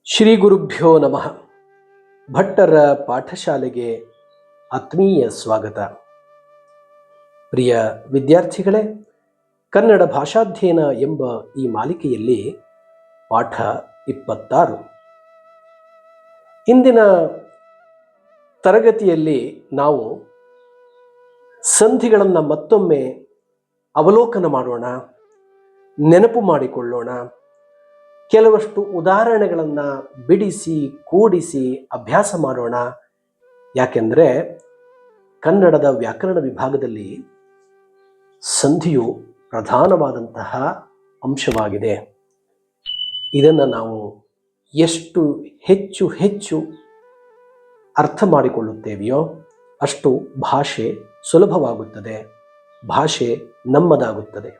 ಶ್ರೀ ಗುರುಭ್ಯೋ ನಮಃ. ಭಟ್ಟರ ಪಾಠಶಾಲೆಗೆ ಆತ್ಮೀಯ ಸ್ವಾಗತ. ಪ್ರಿಯ ವಿದ್ಯಾರ್ಥಿಗಳೇ, ಕನ್ನಡ ಭಾಷಾಧ್ಯಯನ ಎಂಬ ಈ ಮಾಲಿಕೆಯಲ್ಲಿ ಪಾಠ 26. ಇಂದಿನ ತರಗತಿಯಲ್ಲಿ ನಾವು ಸಂಧಿಗಳನ್ನು ಮತ್ತೊಮ್ಮೆ ಅವಲೋಕನ ಮಾಡೋಣ, ನೆನಪು ಮಾಡಿಕೊಳ್ಳೋಣ. ಕೆಲವಷ್ಟು ಉದಾಹರಣೆಗಳನ್ನು ಬಿಡಿಸಿ ಕೂಡಿಸಿ ಅಭ್ಯಾಸ ಮಾಡೋಣ. ಯಾಕೆಂದರೆ ಕನ್ನಡದ ವ್ಯಾಕರಣ ವಿಭಾಗದಲ್ಲಿ ಸಂಧಿಯು ಪ್ರಧಾನವಾದಂತಹ ಅಂಶವಾಗಿದೆ. ಇದನ್ನು ನಾವು ಎಷ್ಟು ಹೆಚ್ಚು ಅರ್ಥ ಮಾಡಿಕೊಳ್ಳುತ್ತೇವೆಯೋ ಅಷ್ಟು ಭಾಷೆ ಸುಲಭವಾಗುತ್ತದೆ, ಭಾಷೆ ನಮ್ಮದಾಗುತ್ತದೆ.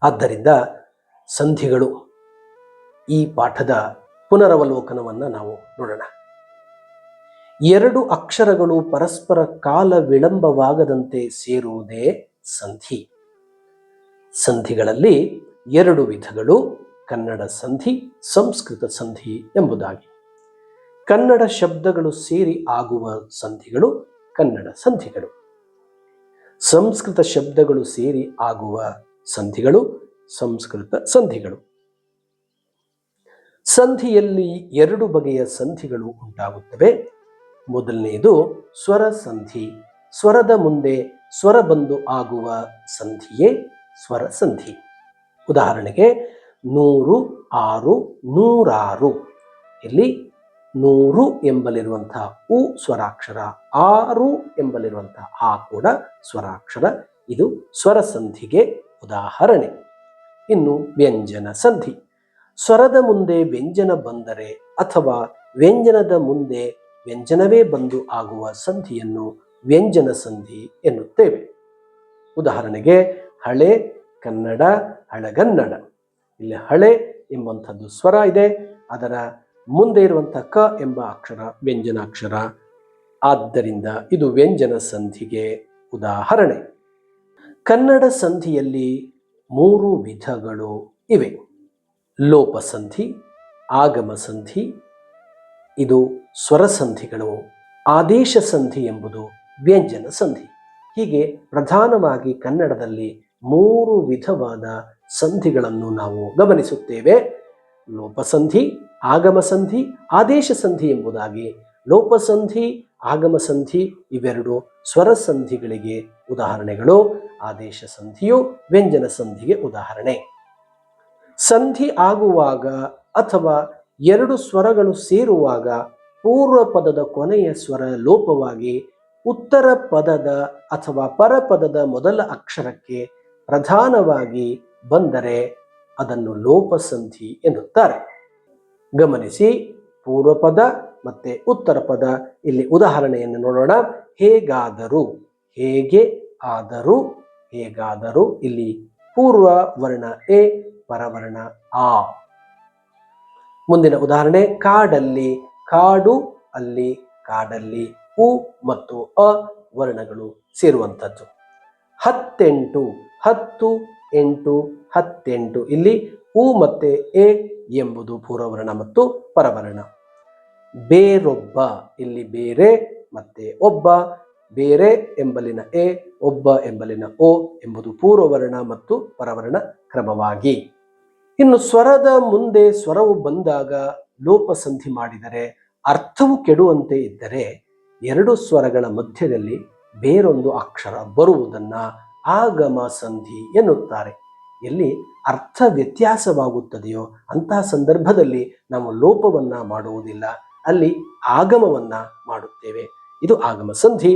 ಆದ್ದರಿಂದ ಸಂಧಿಗಳು ಈ ಪಾಠದ ಪುನರವಲೋಕನವನ್ನು ನಾವು ನೋಡೋಣ. ಎರಡು ಅಕ್ಷರಗಳು ಪರಸ್ಪರ ಕಾಲ ವಿಳಂಬವಾಗದಂತೆ ಸೇರುವುದೇ ಸಂಧಿ. ಸಂಧಿಗಳಲ್ಲಿ ಎರಡು ವಿಧಗಳು, ಕನ್ನಡ ಸಂಧಿ, ಸಂಸ್ಕೃತ ಸಂಧಿ ಎಂಬುದಾಗಿ. ಕನ್ನಡ ಶಬ್ದಗಳು ಸೇರಿ ಆಗುವ ಸಂಧಿಗಳು ಕನ್ನಡ ಸಂಧಿಗಳು, ಸಂಸ್ಕೃತ ಶಬ್ದಗಳು ಸೇರಿ ಆಗುವ ಸಂಧಿಗಳು ಸಂಸ್ಕೃತ ಸಂಧಿಗಳು. ಸಂಧಿಯಲ್ಲಿ ಎರಡು ಬಗೆಯ ಸಂಧಿಗಳು ಉಂಟಾಗುತ್ತವೆ. ಮೊದಲನೆಯದು ಸ್ವರ ಸಂಧಿ. ಸ್ವರದ ಮುಂದೆ ಸ್ವರ ಬಂದು ಆಗುವ ಸಂಧಿಯೇ ಸ್ವರ ಸಂಧಿ. ಉದಾಹರಣೆಗೆ 100, 6, 106. ಇಲ್ಲಿ 100 ಎಂಬಲ್ಲಿರುವಂತಹ ಉ ಸ್ವರಾಕ್ಷರ, 6 ಎಂಬಲ್ಲಿರುವಂತಹ ಆ ಕೂಡ ಸ್ವರಾಕ್ಷರ. ಇದು ಸ್ವರ ಸಂಧಿಗೆ ಉದಾಹರಣೆ. ಇನ್ನು ವ್ಯಂಜನ ಸಂಧಿ. ಸ್ವರದ ಮುಂದೆ ವ್ಯಂಜನ ಬಂದರೆ ಅಥವಾ ವ್ಯಂಜನದ ಮುಂದೆ ವ್ಯಂಜನವೇ ಬಂದು ಆಗುವ ಸಂಧಿಯನ್ನು ವ್ಯಂಜನ ಸಂಧಿ ಎನ್ನುತ್ತೇವೆ. ಉದಾಹರಣೆಗೆ ಹಳೆ ಕನ್ನಡ, ಹಳಗನ್ನಡ. ಇಲ್ಲಿ ಹಳೆ ಎಂಬಂಥದ್ದು ಸ್ವರ ಇದೆ, ಅದರ ಮುಂದೆ ಇರುವಂತಹ ಕ ಎಂಬ ಅಕ್ಷರ ವ್ಯಂಜನಾಕ್ಷರ. ಆದ್ದರಿಂದ ಇದು ವ್ಯಂಜನ ಸಂಧಿಗೆ ಉದಾಹರಣೆ. ಕನ್ನಡ ಸಂಧಿಯಲ್ಲಿ 3 ವಿಧಗಳು ಇವೆ. ಲೋಪ ಸಂಧಿ, ಆಗಮ ಸಂಧಿ, ಇದು ಸ್ವರ ಸಂಧಿಗಳು. ಆದೇಶ ಸಂಧಿ ಎಂಬುದು ವ್ಯಂಜನ ಸಂಧಿ. ಹೀಗೆ ಪ್ರಧಾನವಾಗಿ ಕನ್ನಡದಲ್ಲಿ 3 ವಿಧವಾದ ಸಂಧಿಗಳನ್ನು ನಾವು ಗಮನಿಸುತ್ತೇವೆ. ಲೋಪಸಂಧಿ, ಆಗಮ ಸಂಧಿ, ಆದೇಶ ಸಂಧಿ ಎಂಬುದಾಗಿ. ಲೋಪಸಂಧಿ, ಆಗಮ ಸಂಧಿ ಇವೆರಡು ಸ್ವರ ಸಂಧಿಗಳಿಗೆ ಉದಾಹರಣೆಗಳು. ಆದೇಶ ಸಂಧಿಯು ವ್ಯಂಜನ ಸಂಧಿಗೆ ಉದಾಹರಣೆ. ಸಂಧಿ ಆಗುವಾಗ ಅಥವಾ ಎರಡು ಸ್ವರಗಳು ಸೇರುವಾಗ ಪೂರ್ವ ಪದದ ಕೊನೆಯ ಸ್ವರ ಲೋಪವಾಗಿ ಉತ್ತರ ಪದದ ಅಥವಾ ಪರಪದದ ಮೊದಲ ಅಕ್ಷರಕ್ಕೆ ಪ್ರಧಾನವಾಗಿ ಬಂದರೆ ಅದನ್ನು ಲೋಪಸಂಧಿ ಎನ್ನುತ್ತಾರೆ. ಗಮನಿಸಿ, ಪೂರ್ವ ಪದ ಮತ್ತೆ ಉತ್ತರ ಪದ. ಇಲ್ಲಿ ಉದಾಹರಣೆಯನ್ನು ನೋಡೋಣ. ಹೇಗಾದರೂ, ಹೇಗೆ ಆದರೂ, ಹೇಗಾದರೂ. ಇಲ್ಲಿ ಪೂರ್ವ ವರ್ಣ ಎ, ಪರವರ್ಣ ಆ. ಮುಂದಿನ ಉದಾಹರಣೆ ಕಾಡಲ್ಲಿ, ಕಾಡು ಅಲ್ಲಿ, ಕಾಡಲ್ಲಿ. ಉ ಮತ್ತು ಅ ವರ್ಣಗಳು ಸೇರುವಂಥದ್ದು. 18, 10, 8, 18. ಇಲ್ಲಿ ಉ ಮತ್ತೆ ಎ ಎಂಬುದು ಪೂರ್ವವರ್ಣ ಮತ್ತು ಪರವರ್ಣ. ಬೇರೊಬ್ಬ, ಇಲ್ಲಿ ಬೇರೆ ಮತ್ತೆ ಒಬ್ಬ. ಬೇರೆ ಎಂಬಲಿನ ಎ, ಒಬ್ಬ ಎಂಬಲಿನ ಓ ಎಂಬುದು ಪೂರ್ವವರ್ಣ ಮತ್ತು ಪರವರ್ಣ ಕ್ರಮವಾಗಿ. ಇನ್ನು ಸ್ವರದ ಮುಂದೆ ಸ್ವರವು ಬಂದಾಗ ಲೋಪಸಂಧಿ ಮಾಡಿದರೆ ಅರ್ಥವು ಕೆಡುವಂತೆ ಇದ್ದರೆ ಎರಡು ಸ್ವರಗಳ ಮಧ್ಯದಲ್ಲಿ ಬೇರೊಂದು ಅಕ್ಷರ ಬರುವುದನ್ನ ಆಗಮ ಸಂಧಿ ಎನ್ನುತ್ತಾರೆ. ಎಲ್ಲಿ ಅರ್ಥ ವ್ಯತ್ಯಾಸವಾಗುತ್ತದೆಯೋ ಅಂತಹ ಸಂದರ್ಭದಲ್ಲಿ ನಾವು ಲೋಪವನ್ನ ಮಾಡುವುದಿಲ್ಲ, ಅಲ್ಲಿ ಆಗಮವನ್ನ ಮಾಡುತ್ತೇವೆ. ಇದು ಆಗಮ ಸಂಧಿ.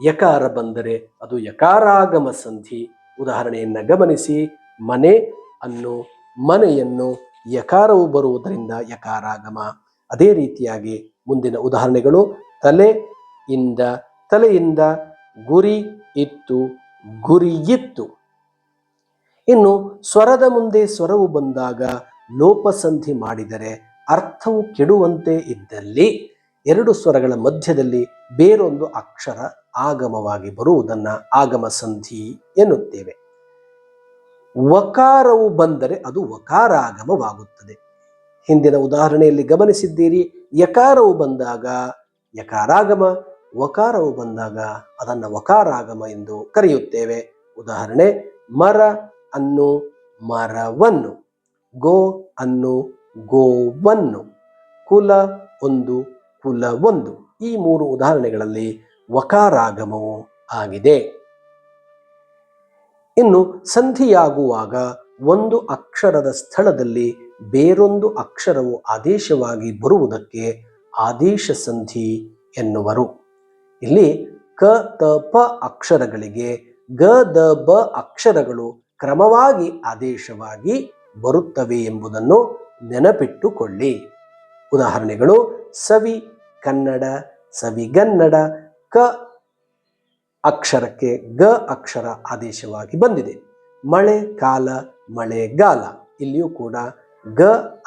ಯಕಾರ ಬಂದರೆ ಅದು ಯಕಾರಾಗಮ ಸಂಧಿ. ಉದಾಹರಣೆಯನ್ನ ಗಮನಿಸಿ. ಮನೆ ಅನ್ನು, ಮನೆಯನ್ನು ಯಕಾರವು ಬರುವುದರಿಂದ ಯಕಾರಾಗಮ. ಅದೇ ರೀತಿಯಾಗಿ ಮುಂದಿನ ಉದಾಹರಣೆಗಳು ತಲೆಯಿಂದ, ತಲೆಯಿಂದ. ಗುರಿ ಇತ್ತು, ಗುರಿಯಿತ್ತು. ಇನ್ನು ಸ್ವರದ ಮುಂದೆ ಸ್ವರವು ಬಂದಾಗ ಲೋಪಸಂಧಿ ಮಾಡಿದರೆ ಅರ್ಥವು ಕೆಡುವಂತೆ ಇದ್ದಲ್ಲಿ ಎರಡು ಸ್ವರಗಳ ಮಧ್ಯದಲ್ಲಿ ಬೇರೊಂದು ಅಕ್ಷರ ಆಗಮವಾಗಿ ಬರುವುದನ್ನ ಆಗಮ ಸಂಧಿ ಎನ್ನುತ್ತೇವೆ. ವಕಾರವು ಬಂದರೆ ಅದು ವಕಾರಾಗಮವಾಗುತ್ತದೆ. ಹಿಂದಿನ ಉದಾಹರಣೆಯಲ್ಲಿ ಗಮನಿಸಿದ್ದೀರಿ. ಯಕಾರವು ಬಂದಾಗ ಯಕಾರಾಗಮ, ವಕಾರವು ಬಂದಾಗ ಅದನ್ನು ವಕಾರಾಗಮ ಎಂದು ಕರೆಯುತ್ತೇವೆ. ಉದಾಹರಣೆ: ಮರ ಅನ್ನು ಮರವನ್ನು, ಗೋ ಅನ್ನು ಗೋವನ್ನು, ಕುಲ ಒಂದು ಕುಲವೊಂದು. ಈ 3 ಉದಾಹರಣೆಗಳಲ್ಲಿ ವಕಾರಾಗಮವು ಆಗಿದೆ. ಇನ್ನು ಸಂಧಿಯಾಗುವಾಗ ಒಂದು ಅಕ್ಷರದ ಸ್ಥಳದಲ್ಲಿ ಬೇರೊಂದು ಅಕ್ಷರವು ಆದೇಶವಾಗಿ ಬರುವುದಕ್ಕೆ ಆದೇಶ ಸಂಧಿ ಎನ್ನುವರು. ಇಲ್ಲಿ ಕ ತ ಪ ಅಕ್ಷರಗಳಿಗೆ ಗ ದ ಬ ಅಕ್ಷರಗಳು ಕ್ರಮವಾಗಿ ಆದೇಶವಾಗಿ ಬರುತ್ತವೆ ಎಂಬುದನ್ನು ನೆನಪಿಟ್ಟುಕೊಳ್ಳಿ. ಉದಾಹರಣೆಗಳು: ಸವಿ ಕನ್ನಡ, ಸವಿಗನ್ನಡ. ಕ ಅಕ್ಷರಕ್ಕೆ ಗ ಅಕ್ಷರ ಆದೇಶವಾಗಿ ಬಂದಿದೆ. ಮಳೆ ಕಾಲ, ಮಳೆಗಾಲ. ಇಲ್ಲಿಯೂ ಕೂಡ ಗ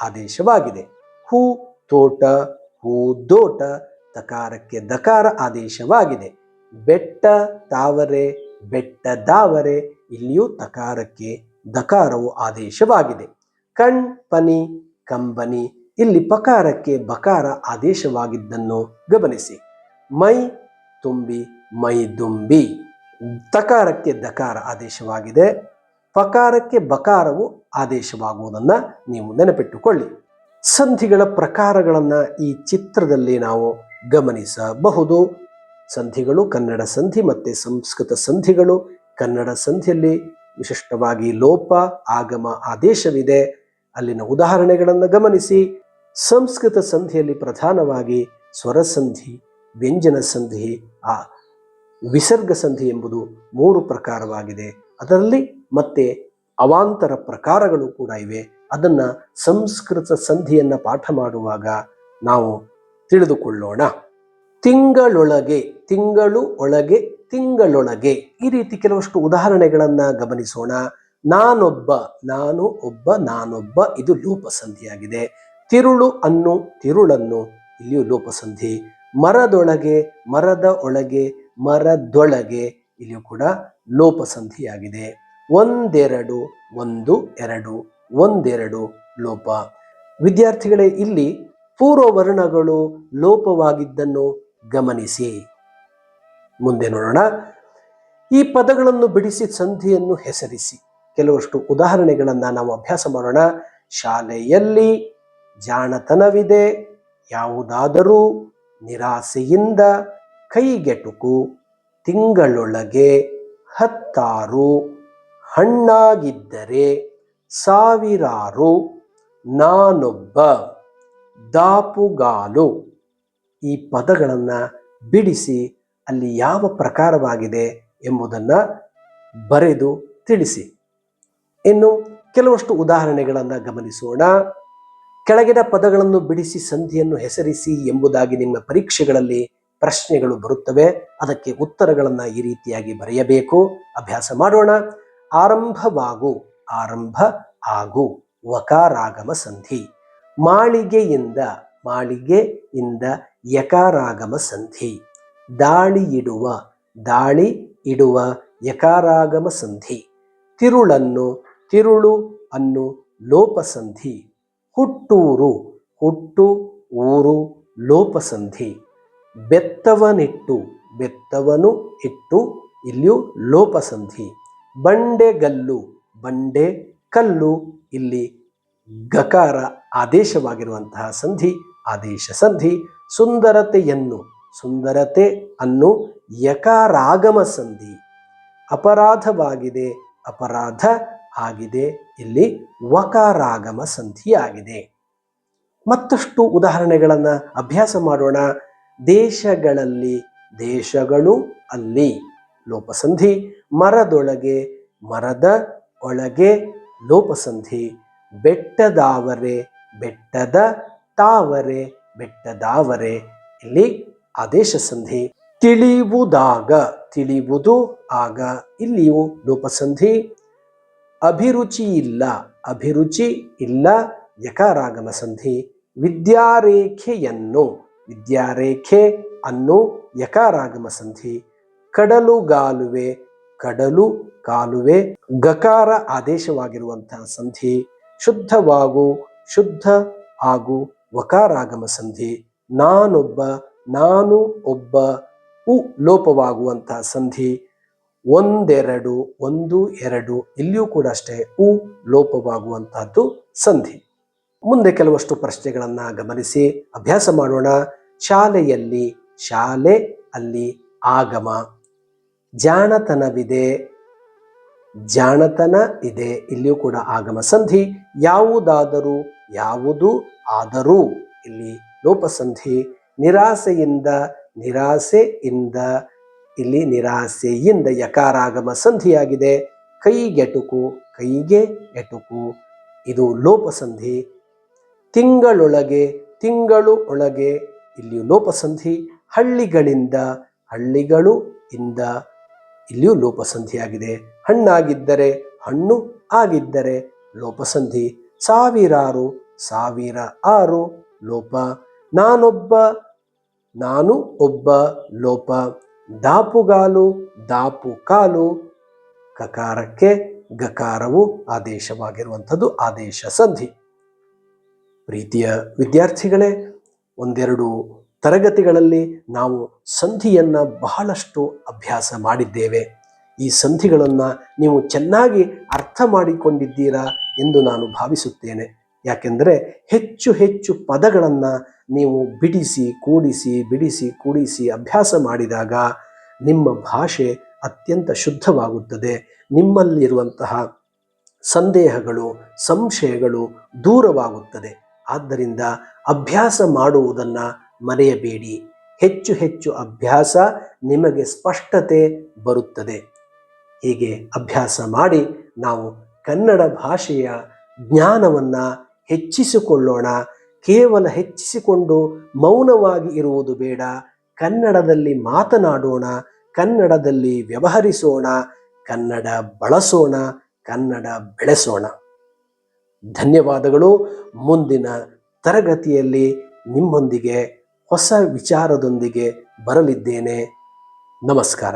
ಆದೇಶವಾಗಿದೆ. ಹೂ ತೋಟ, ಹೂದೋಟ. ತಕಾರಕ್ಕೆ ದಕಾರ ಆದೇಶವಾಗಿದೆ. ಬೆಟ್ಟ ತಾವರೆ, ಬೆಟ್ಟದಾವರೆ. ಇಲ್ಲಿಯೂ ತಕಾರಕ್ಕೆ ದಕಾರವು ಆದೇಶವಾಗಿದೆ. ಕಣ್ ಪನಿ, ಕಂಬನಿ. ಇಲ್ಲಿ ಪಕಾರಕ್ಕೆ ಬಕಾರ ಆದೇಶವಾಗಿದ್ದನ್ನು ಗಮನಿಸಿ. ಮೈ ತುಂಬಿ, ಮೈದುಂಬಿ. ತಕಾರಕ್ಕೆ ದಕಾರ ಆದೇಶವಾಗಿದೆ. ಪಕಾರಕ್ಕೆ ಬಕಾರವು ಆದೇಶವಾಗುವುದನ್ನು ನೀವು ನೆನಪಿಟ್ಟುಕೊಳ್ಳಿ. ಸಂಧಿಗಳ ಪ್ರಕಾರಗಳನ್ನು ಈ ಚಿತ್ರದಲ್ಲಿ ನಾವು ಗಮನಿಸಬಹುದು. ಸಂಧಿಗಳು ಕನ್ನಡ ಸಂಧಿ ಮತ್ತು ಸಂಸ್ಕೃತ ಸಂಧಿಗಳು. ಕನ್ನಡ ಸಂಧಿಯಲ್ಲಿ ವಿಶಿಷ್ಟವಾಗಿ ಲೋಪ, ಆಗಮ, ಆದೇಶವಿದೆ. ಅಲ್ಲಿನ ಉದಾಹರಣೆಗಳನ್ನು ಗಮನಿಸಿ. ಸಂಸ್ಕೃತ ಸಂಧಿಯಲ್ಲಿ ಪ್ರಧಾನವಾಗಿ ಸ್ವರ ಸಂಧಿ, ವ್ಯಂಜನ ಸಂಧಿ, ವಿಸರ್ಗ ಸಂಧಿ ಎಂಬುದು 3 ಪ್ರಕಾರವಾಗಿದೆ. ಅದರಲ್ಲಿ ಮತ್ತೆ ಅವಾಂತರ ಪ್ರಕಾರಗಳು ಕೂಡ ಇವೆ. ಅದನ್ನು ಸಂಸ್ಕೃತ ಸಂಧಿಯನ್ನು ಪಾಠ ಮಾಡುವಾಗ ನಾವು ತಿಳಿದುಕೊಳ್ಳೋಣ. ತಿಂಗಳೊಳಗೆ, ತಿಂಗಳು ಒಳಗೆ, ತಿಂಗಳೊಳಗೆ. ಈ ರೀತಿ ಕೆಲವಷ್ಟು ಉದಾಹರಣೆಗಳನ್ನು ಗಮನಿಸೋಣ. ನಾನೊಬ್ಬ, ನಾನು ಒಬ್ಬ, ನಾನೊಬ್ಬ. ಇದು ಲೋಪಸಂಧಿಯಾಗಿದೆ. ತಿರುಳು ಅನ್ನು, ತಿರುಳನ್ನು. ಇಲ್ಲಿಯೂ ಲೋಪಸಂಧಿ. ಮರದೊಳಗೆ, ಮರದ ಒಳಗೆ, ಮರದೊಳಗೆ. ಇಲ್ಲಿಯೂ ಕೂಡ ಲೋಪಸಂಧಿಯಾಗಿದೆ. ಒಂದೆರಡು, ಒಂದು ಎರಡು, ಒಂದೆರಡು ಲೋಪ. ವಿದ್ಯಾರ್ಥಿಗಳೇ, ಇಲ್ಲಿ ಪೂರ್ವವರ್ಣಗಳು ಲೋಪವಾಗಿದ್ದನ್ನು ಗಮನಿಸಿ. ಮುಂದೆ ನೋಡೋಣ. ಈ ಪದಗಳನ್ನು ಬಿಡಿಸಿ ಸಂಧಿಯನ್ನು ಹೆಸರಿಸಿ. ಕೆಲವಷ್ಟು ಉದಾಹರಣೆಗಳನ್ನು ನಾವು ಅಭ್ಯಾಸ ಮಾಡೋಣ. ಶಾಲೆಯಲ್ಲಿ, ಜಾಣತನವಿದೆ, ಯಾವುದಾದರೂ, ನಿರಾಸೆಯಿಂದ, ಕೈಗೆಟುಕು, ತಿಂಗಳೊಳಗೆ, ಹತ್ತಾರು, ಹಣ್ಣಾಗಿದ್ದರೆ, ಸಾವಿರಾರು, ನಾನೊಬ್ಬ, ದಾಪುಗಾಲು. ಈ ಪದಗಳನ್ನು ಬಿಡಿಸಿ ಅಲ್ಲಿ ಯಾವ ಪ್ರಕಾರವಾಗಿದೆ ಎಂಬುದನ್ನು ಬರೆದು ತಿಳಿಸಿ. ಇನ್ನು ಕೆಲವಷ್ಟು ಉದಾಹರಣೆಗಳನ್ನು ಗಮನಿಸೋಣ. ಕೆಳಗಿನ ಪದಗಳನ್ನು ಬಿಡಿಸಿ ಸಂಧಿಯನ್ನು ಹೆಸರಿಸಿ ಎಂಬುದಾಗಿ ನಿಮ್ಮ ಪರೀಕ್ಷೆಗಳಲ್ಲಿ ಪ್ರಶ್ನೆಗಳು ಬರುತ್ತವೆ. ಅದಕ್ಕೆ ಉತ್ತರಗಳನ್ನು ಈ ರೀತಿಯಾಗಿ ಬರೆಯಬೇಕು. ಅಭ್ಯಾಸ ಮಾಡೋಣ. ಆರಂಭವಾಗು, ಆರಂಭ ಆಗು, ವಕಾರಾಗಮ ಸಂಧಿ. ಮಾಳಿಗೆಯಿಂದ, ಮಾಳಿಗೆಯಿಂದ, ಯಕಾರಾಗಮ ಸಂಧಿ. ದಾಳಿ ಇಡುವ, ದಾಳಿ ಇಡುವ, ಯಕಾರಾಗಮ ಸಂಧಿ. ತಿರುಳನ್ನು, ತಿರುಳು ಅನ್ನು, ಲೋಪಸಂಧಿ. ಹುಟ್ಟೂರು, ಹುಟ್ಟು ಊರು, ಲೋಪಸಂಧಿ. ಬೆತ್ತವನಿಟ್ಟು, ಬೆತ್ತವನು ಇಟ್ಟು. ಇಲ್ಲಿಯೂ ಲೋಪಸಂಧಿ. ಬಂಡೆಗಲ್ಲು, ಬಂಡೆ ಕಲ್ಲು. ಇಲ್ಲಿ ಗಕಾರ ಆದೇಶವಾಗಿರುವಂತಹ ಸಂಧಿ, ಆದೇಶ ಸಂಧಿ. ಸುಂದರತೆಯನ್ನು, ಸುಂದರತೆ ಅನ್ನು, ಯಕಾರಾಗಮ ಸಂಧಿ. ಅಪರಾಧವಾಗಿದೆ, ಅಪರಾಧ ಆಗಿದೆ. ಇಲ್ಲಿ ವಕಾರಾಗಮ ಸಂಧಿಯಾಗಿದೆ. ಮತ್ತಷ್ಟು ಉದಾಹರಣೆಗಳನ್ನು ಅಭ್ಯಾಸ ಮಾಡೋಣ. ದೇಶಗಳಲ್ಲಿ, ದೇಶಗಳು ಅಲ್ಲಿ, ಲೋಪಸಂಧಿ. ಮರದೊಳಗೆ, ಮರದ ಒಳಗೆ, ಲೋಪಸಂಧಿ. ಬೆಟ್ಟದಾವರೆ, ಬೆಟ್ಟದ ತಾವರೆ, ಬೆಟ್ಟದಾವರೆ. ಇಲ್ಲಿ ಆದೇಶ ಸಂಧಿ. ತಿಳಿಯುವುದಾಗ, ತಿಳಿಯುವುದು ಆಗ. ಇಲ್ಲಿಯೂ ಲೋಪಸಂಧಿ. ಅಭಿರುಚಿ ಇಲ್ಲ, ಅಭಿರುಚಿ ಇಲ್ಲ, ಯಕಾರಾಗಮ ಸಂಧಿ. ವಿದ್ಯಾರೇಖೆಯನ್ನು, ವಿದ್ಯಾರೇಖೆ ಅನ್ನು, ಯಕಾರಾಗಮ ಸಂಧಿ. ಕಡಲುಗಾಲುವೆ, ಕಡಲು ಕಾಲುವೆ, ಗಕಾರ ಆದೇಶವಾಗಿರುವಂತಹ ಸಂಧಿ. ಶುದ್ಧವಾಗು, ಶುದ್ಧ ಆಗು ವಕಾರಾಗಮ ಸಂಧಿ. ನಾನೊಬ್ಬ, ನಾನು ಒಬ್ಬ, ಉ ಲೋಪವಾಗುವಂತಹ ಸಂಧಿ. ಒಂದೆರಡು, ಒಂದು ಎರಡು, ಇಲ್ಲಿಯೂ ಕೂಡ ಅಷ್ಟೇ ಉ ಲೋಪವಾಗುವಂತಹದ್ದು ಸಂಧಿ. ಮುಂದೆ ಕೆಲವಷ್ಟು ಪ್ರಶ್ನೆಗಳನ್ನ ಗಮನಿಸಿ ಅಭ್ಯಾಸ ಮಾಡೋಣ. ಶಾಲೆಯಲ್ಲಿ, ಶಾಲೆ ಅಲ್ಲಿ ಆಗಮ. ಜಾಣತನವಿದೆ, ಜಾಣತನ ಇದೆ, ಇಲ್ಲಿಯೂ ಕೂಡ ಆಗಮ ಸಂಧಿ. ಯಾವುದಾದರೂ, ಯಾವುದು ಆದರೂ, ಇಲ್ಲಿ ಲೋಪಸಂಧಿ. ನಿರಾಸೆಯಿಂದ, ನಿರಾಸೆಯಿಂದ, ಇಲ್ಲಿ ನಿರಾಸೆಯಿಂದ ಯಕಾರಾಗಮ ಸಂಧಿಯಾಗಿದೆ. ಕೈಗೆಟುಕು, ಕೈಗೆ ಎಟುಕು, ಇದು ಲೋಪಸಂಧಿ. ತಿಂಗಳೊಳಗೆ, ತಿಂಗಳು ಒಳಗೆ, ಇಲ್ಲಿಯೂ ಲೋಪಸಂಧಿ. ಹಳ್ಳಿಗಳಿಂದ, ಹಳ್ಳಿಗಳು ಇಂದ, ಇಲ್ಲಿಯೂ ಲೋಪಸಂಧಿಯಾಗಿದೆ. ಹಣ್ಣಾಗಿದ್ದರೆ, ಹಣ್ಣು ಆಗಿದ್ದರೆ ಲೋಪಸಂಧಿ. ಸಾವಿರಾರು, ಸಾವಿರ ಆರು ಲೋಪ. ನಾನೊಬ್ಬ, ನಾನು ಒಬ್ಬ ಲೋಪ. ದಾಪುಗಾಲು, ದಾಪು ಕಾಲು, ಕಕಾರಕ್ಕೆ ಗಕಾರವು ಆದೇಶವಾಗಿರುವಂಥದ್ದು ಆದೇಶ ಸಂಧಿ. ಪ್ರೀತಿಯ ವಿದ್ಯಾರ್ಥಿಗಳೇ, ಒಂದೆರಡು ತರಗತಿಗಳಲ್ಲಿ ನಾವು ಸಂಧಿಯನ್ನು ಬಹಳಷ್ಟು ಅಭ್ಯಾಸ ಮಾಡಿದ್ದೇವೆ. ಈ ಸಂಧಿಗಳನ್ನು ನೀವು ಚೆನ್ನಾಗಿ ಅರ್ಥ ಮಾಡಿಕೊಂಡಿದ್ದೀರಾ ಎಂದು ನಾನು ಭಾವಿಸುತ್ತೇನೆ. ಯಾಕೆಂದರೆ ಹೆಚ್ಚು ಹೆಚ್ಚು ಪದಗಳನ್ನು ನೀವು ಬಿಡಿಸಿ ಕೂಡಿಸಿ, ಬಿಡಿಸಿ ಕೂಡಿಸಿ ಅಭ್ಯಾಸ ಮಾಡಿದಾಗ ನಿಮ್ಮ ಭಾಷೆ ಅತ್ಯಂತ ಶುದ್ಧವಾಗುತ್ತದೆ. ನಿಮ್ಮಲ್ಲಿರುವಂತಹ ಸಂದೇಹಗಳು, ಸಂಶಯಗಳು ದೂರವಾಗುತ್ತದೆ. ಆದ್ದರಿಂದ ಅಭ್ಯಾಸ ಮಾಡುವುದನ್ನು ಮರೆಯಬೇಡಿ. ಹೆಚ್ಚು ಹೆಚ್ಚು ಅಭ್ಯಾಸ, ನಿಮಗೆ ಸ್ಪಷ್ಟತೆ ಬರುತ್ತದೆ. ಹೀಗೆ ಅಭ್ಯಾಸ ಮಾಡಿ ನಾವು ಕನ್ನಡ ಭಾಷೆಯ ಜ್ಞಾನವನ್ನು ಹೆಚ್ಚಿಸಿಕೊಳ್ಳೋಣ. ಕೇವಲ ಹೆಚ್ಚಿಸಿಕೊಂಡು ಮೌನವಾಗಿ ಇರುವುದು ಬೇಡ. ಕನ್ನಡದಲ್ಲಿ ಮಾತನಾಡೋಣ, ಕನ್ನಡದಲ್ಲಿ ವ್ಯವಹರಿಸೋಣ, ಕನ್ನಡ ಬಳಸೋಣ, ಕನ್ನಡ ಬೆಳೆಸೋಣ. ಧನ್ಯವಾದಗಳು. ಮುಂದಿನ ತರಗತಿಯಲ್ಲಿ ನಿಮ್ಮೊಂದಿಗೆ ಹೊಸ ವಿಚಾರದೊಂದಿಗೆ ಬರಲಿದ್ದೇನೆ. ನಮಸ್ಕಾರ.